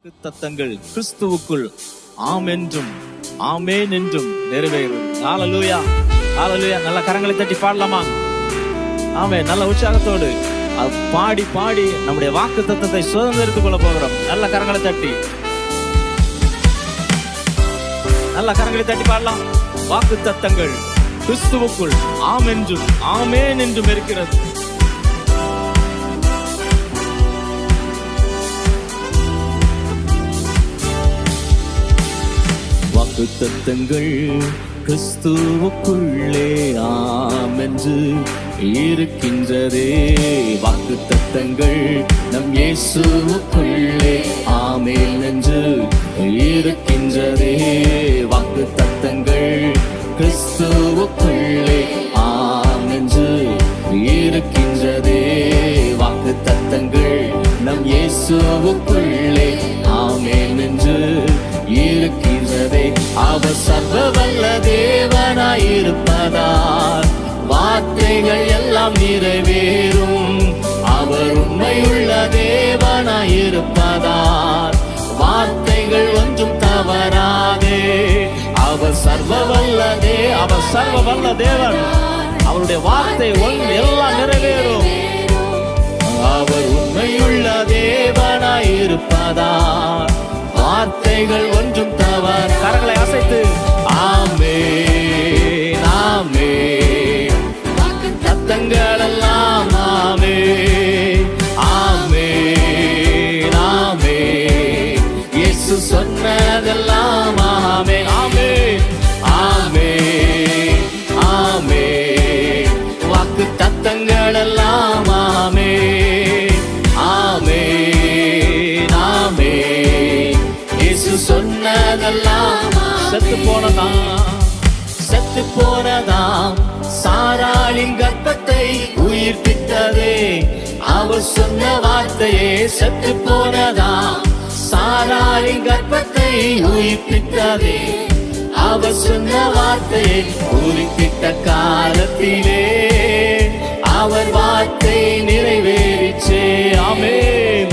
தத்தங்கள் கிறிஸ்துவுக்குள் ஆம் என்றும் ஆமேன் என்றும் நிறைவேறும். ஹல்லேலூயா, ஹல்லேலூயா. நல்ல கரங்களை தட்டி பாடலாமா? ஆமென். நல்ல உற்சாகத்தோடு பாடி பாடி நம்முடைய வாக்கு தத்தத்தை சுதந்திரித்துக் கொள்ள போகிறோம். நல்ல கரங்களை தட்டி பாடலாம். வாக்கு தத்தங்கள் கிறிஸ்துவுக்குள் ஆம் என்றும் ஆமேன் என்றும் இருக்கிறது. வாக்குத்தத்தங்கள் கிறிஸ்துவுக்குள்ளே ஆம் என்று இருக்கின்றதே. வாக்குத்தத்தங்கள் நம் இயேசுவுக்குள்ளே ஆமென் என்று இருக்கின்றதே. வாக்குத்தத்தங்கள் கிறிஸ்துவுக்குள்ளே ஆம் என்று இருக்கின்றதே. வாக்குத்தத்தங்கள் நம் இயேசுவுக்குள்ளே ஆமென் என்று இருக்கின்றதே. அவர் சர்வ வல்ல தேவனாயிருப்பதால் வார்த்தைகள் எல்லாம் நிறைவேறும். அவர் உண்மையுள்ள தேவனாயிருப்பதால் வார்த்தைகள் ஒன்றும் தவறாதே. அவர் சர்வ வல்ல தேவன், அவருடைய வார்த்தை எல்லாம் நிறைவேறும். அவர் உண்மையுள்ள தேவனாயிருப்பதால் வார்த்தைகள் ஒன்றும் தவறு. கரங்களை அசைத்து ஆமென் ஆமென். தத்தங்கள் எல்லாம் ஆமென் ஆமென் ஆமென். இயேசு சொன்னதெல்லாம் ஆமென் ஆமென் ஆமென் ஆமென். வாக்கு தத்தங்கள் எல்லாம் ஆமென் ஆமென் ஆமென். சொன்னதெல்லாம் செத்து போனதாம் சாராளின் கர்ப்பத்தை உயிர்ப்பித்ததே. அவர் சொன்ன வார்த்தையே செத்து போனதாம் சாராளின் கர்ப்பத்தை உயிர்ப்பித்ததே. அவர் சொன்ன வார்த்தையை குறிப்பிட்ட காலத்திலே அவர் வார்த்தை நிறைவேறிச்சே. ஆமென்.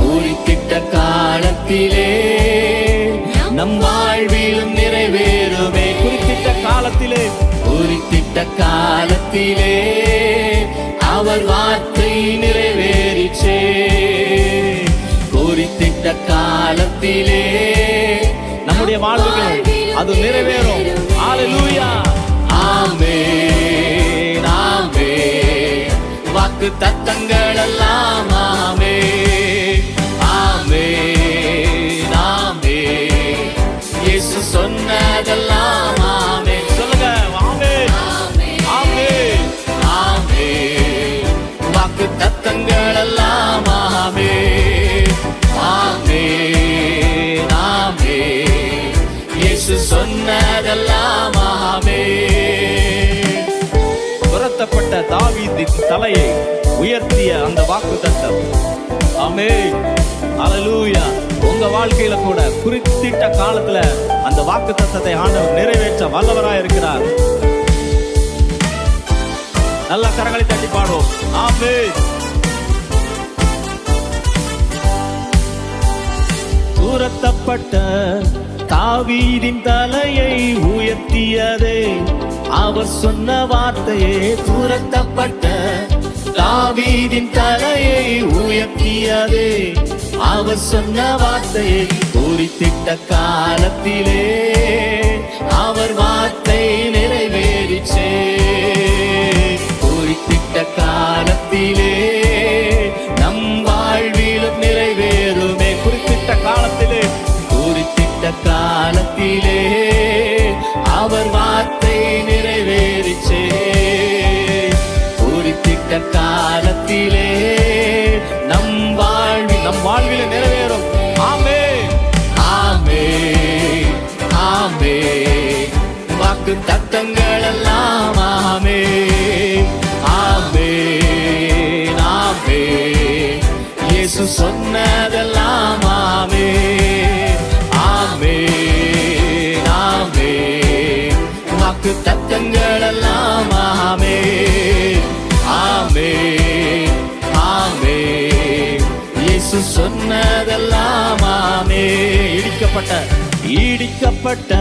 குறிப்பிட்ட காலத்திலே நம் வாழ்விலும் நிறைவேறுமே. குறிப்பிட்ட காலத்திலே அவர் வார்த்தை நிறைவேறிச்சே. குறிப்பிட்ட காலத்திலே நம்முடைய வாழ்வுகள் அது நிறைவேறும். ஹல்லேலூயா, ஆமென் ஆமென். வாக்கு தத்தங்கள் எல்லாம் ஆமென் ஆமென் ஆமென். இயேசு சொன்னதெல்லாம் ஆமென். சொல்லுங்க, ஆமென் ஆமென் ஆமென். வாக்கு தத்தங்கள் எல்லாம் ஆமென் ஆமென் ஆமென். இயேசு சொன்னதெல்லாம் ஆமென். துரத்தப்பட்ட தாவீதின் தலையை உயர்த்திய அந்த வாக்குத்தத்தம். ஆமென், ஹல்லேலூயா. உங்க வாழ்க்கையில கூட குறிப்பிட்ட காலத்துல அந்த வாக்குத்தத்தத்தை ஆண்டவர் நிறைவேற்ற வல்லவராய் இருக்கிறார். நல்ல கரங்களை தட்டி பாடுவோம். ஆமென். துரத்தப்பட்ட தாவீதின் தலையை உயர்த்தியதே. அவர் சொன்ன வார்த்தையே. துரத்தப்பட்ட தாவீதின் தலையை உயர்த்தியதே. அவர் சொன்ன வார்த்தையை குறித்திட்ட காலத்திலே அவர் வார்த்தை நிறைவேறிச்சே. குறித்திட்ட காலத்திலே நம் வாழ்விலும் நிறைவேறுமே. குறிப்பிட்ட காலத்திலே அவர் வார்த்தை நிறைவேறிச்சே. குறித்திட்ட காலத்திலே நம் வாழ்விலே நிறைவேறும். ஆமென் ஆமென் ஆமென். வாக்கு தத்தங்கள் எல்லாம் ஆமென் ஆமென் ஆமென். இயேசு சொன்னதெல்லாம் ஆமென் ஆமென் ஆமென். வாக்கு தத்தங்கள் எல்லாம் ஆமென் ஆமென் ஆமென். இயேசு சொன்னதெல்லாம் ஆமே. இடிக்கப்பட்ட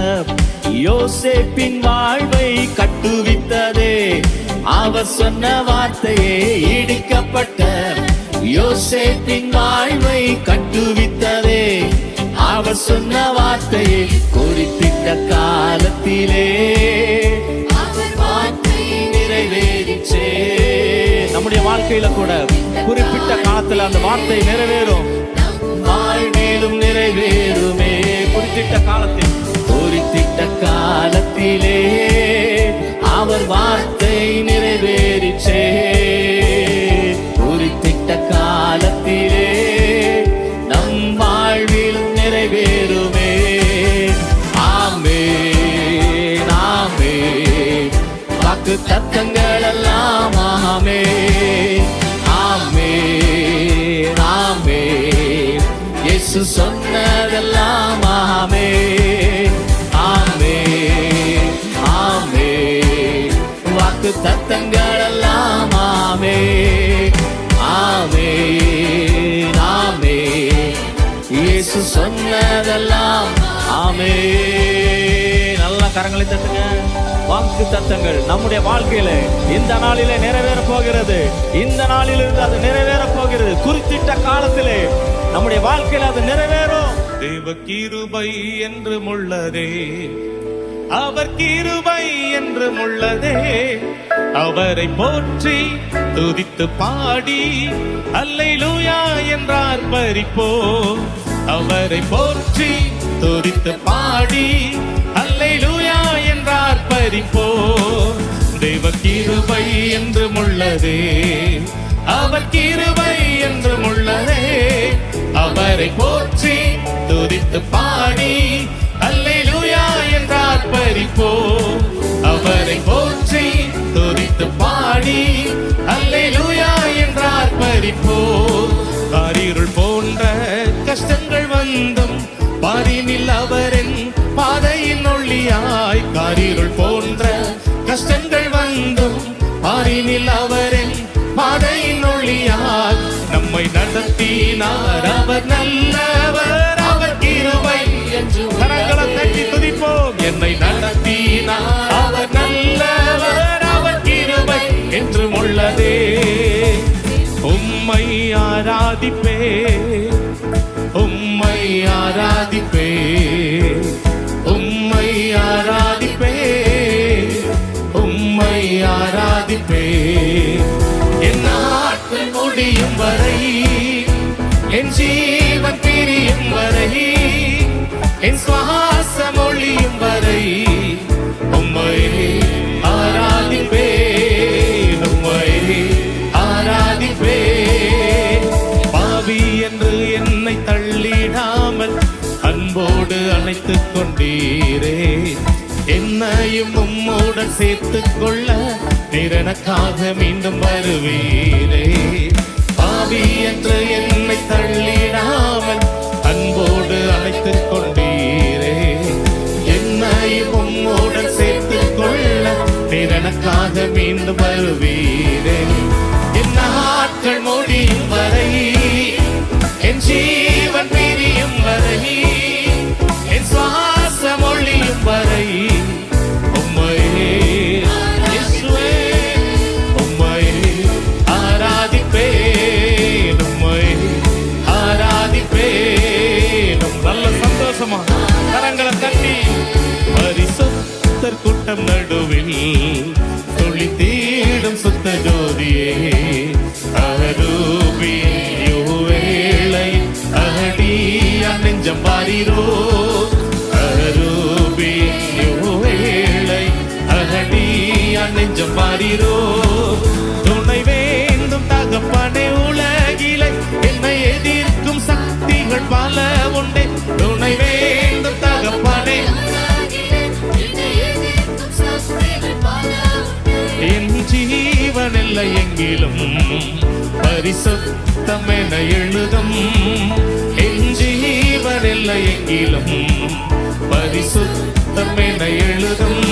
யோசேப்பின் வாழ்வை கட்டுவித்ததே அவர் சொன்ன வார்த்தையே. இடிக்கப்பட்ட யோசேப்பின் வாழ்வை கட்டுவித்ததே அவர் சொன்ன வார்த்தையே. குறிப்பிட்ட காலத்திலே அவர் வார்த்தை நிறைவேறிச்சே. நம்முடைய வாழ்க்கையில கூட குறிப்பிட்ட காலத்துல அந்த வார்த்தை நிறைவேறும், வாழ்விலும் நிறைவேறுமே. குறிப்பிட்ட காலத்திலே அவர் வார்த்தை நிறைவேறிச்சே. குறிப்பிட்ட காலத்திலே நம் வாழ்விலும் நிறைவேறுமே. ஆமென் ஆமென். வாக்கு தத்தங்கள் எல்லாம் ஆமென் ஆமென் ஆமென். இயேசு சொன்னதெல்லாம் ஆமென் ஆமென் ஆமென். வாக்கு தத்தங்கள் எல்லாம் ஆமென் ஆமென் ஆமென். இயேசு சொன்னதெல்லாம் ஆமென். நல்லா கரங்களை தட்டுங்க. வாக்கு தத்தங்கள் நம்முடைய வாழ்க்கையில இந்த நாளிலே நிறைவேற போகிறது. இந்த நாளிலிருந்து அது நிறைவேற போகிறது. குறிப்பிட்ட காலத்திலே நம்முடைய வாழ்க்கையில அது நிறைவேறும். தேவ கிருபை என்றும் உள்ளதே, அவர் கிருபை என்றும் உள்ளதே. அவரை போற்றி துதித்து பாடி அல்லேலூயா என்றார் பரிப்போ. அவரை போற்றி துதித்து பாடி அல்லேலூயா என்றார் பரிப்போ. தேவ கிருபை என்றும் உள்ளதே, அவர் கிருபை என்றும் உள்ளதே. அவரை போற்றி துதித்து பாடி அல்லேலூயா என்றார் பரிப்போ. அவரை போற்றி துதித்து பாடி அல்லேலூயா என்றார் பரிப்போ. காரிருள் போன்ற கஷ்டங்கள் வந்தும் பாரினில் அவரின் பாதையின் ஒளியாய். காரிருள் போன்ற கஷ்டங்கள் வந்தும் பாரினில் அவரின் பாதையின் ஒளியாய் நம்மை நடத்தினார். அவர் நல்லவர், அவர் கிருபை என்று கரங்களை தட்டி துதிப்போம். என்னை நடத்தினார் அவர் நல்லவர், அவர் கிருபை என்றும் உள்ளதே. உம்மை ஆராதிப்பே, உம்மை ஆராதிப்பே, உம்மை ஆராதிப்பே, உம்மை ஆராதிப்பே. என் நாட்கள் முடியும் வரை, என் ஜீவன் பிரியும் வரை, என் சுவாசம் ஒளியும் வரை உம்மை ஆராதிப்பே, உம்மை ஆராதிப்பே. பாவி என்று என்னை தள்ளிடாமல் அன்போடு அணைத்துக் கொண்டீரே. என்னையும் உம்மோடு சேர்த்துக் கொள்ள எனக்காக மீண்டும் வருவீரே. பாவி என்று என்னை தள்ளிடாமல் அன்போடு அழைத்துக் கொண்டீரே. என்னையும் உம்மோடு சேர்த்துக் கொள்ள எனக்காக மீண்டும் வருவீரே. என் நாட்கள் முடியும் வரை, என் ஜீவன் பிரியும் வரை, என் சுவாசம் ஒளியும் வரை உம்மை இயேசுவே உம்மை ஆராதிப்பேன், உம்மை ஆராதிப்பேன். நல்ல சந்தோஷமா கரங்களை தட்டி பரிசுத்தர் கூட்டம் நடுவில் துளி தீடும் சுத்த ஜோதியே. அகரூபியோ வேளை அகடியா நெஞ்சம் பாரிரோ. அகரூபியோ வேளை அகடியா நெஞ்சம் பாரிரோ. துணை வேண்டும் தகப்பனே உலகிலே, என்னை எதிர்க்கும் சக்திகள் பல உண்டே. துணை வேண்டும் தகப்பனே, என் ஜீவன் இல்லை எங்கிலும் பரிசுத்தம் என எழுதும். என் ஜீவன் இல்லை எங்கிலும் பரிசுத்தம் என எழுதும்.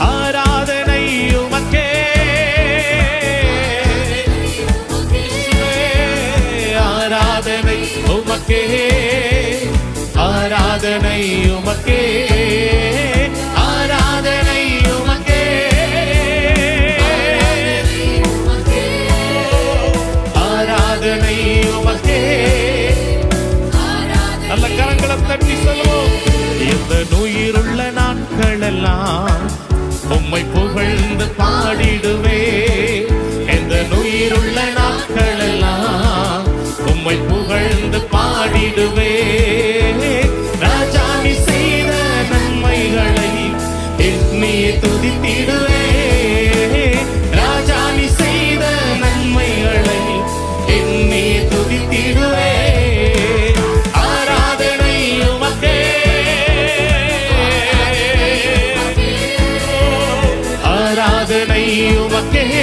ஆராதனை உமக்கே, ஆராதனை உமக்கே, உயிருள்ள நாட்களெல்லாம் உம்மை புகழ்ந்து பாடிடுவே. எந்த உயிருள்ள நாட்களெல்லாம் உம்மை புகழ்ந்து பாடிடுவே. ராஜா நீ செய்த நன்மைகளை எண்ணியே துதித்திடுவே. ராஜா நீ செய்த நன்மைகளை எண்ணியே துதித்திடுவே. ஆராதனை உமக்கே, ஆராதனை உமக்கே,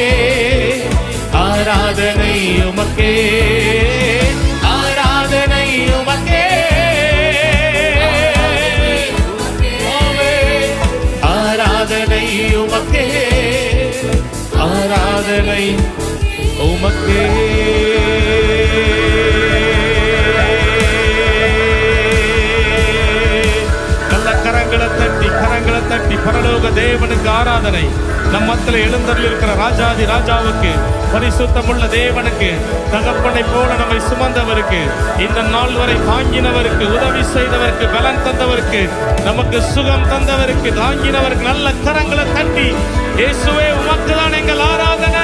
ஆராதனை உமக்கே, ஆராதனை உமக்கே, ஆராதனை உமக்கே, ஆராதனை உமக்கே. நல்ல கரங்களை தட்டி பரலோக தேவனுக்கு ஆராதனை. நம் மத்தியில் எழுந்தருள் இருக்கிற ராஜாதி ராஜாவுக்கு, பரிசுத்தமுள்ள தேவனுக்கு, தகப்பனை போல நம்மை சுமந்தவருக்கு, இந்த நாள் வரை தாங்கினவருக்கு, உதவி செய்தவருக்கு, பலன் தந்தவருக்கு, நமக்கு சுகம் தந்தவருக்கு, தாங்கினவருக்கு நல்ல கரங்களை தட்டி இயேசுவே உமக்கு தான் எங்கள் ஆராதனை.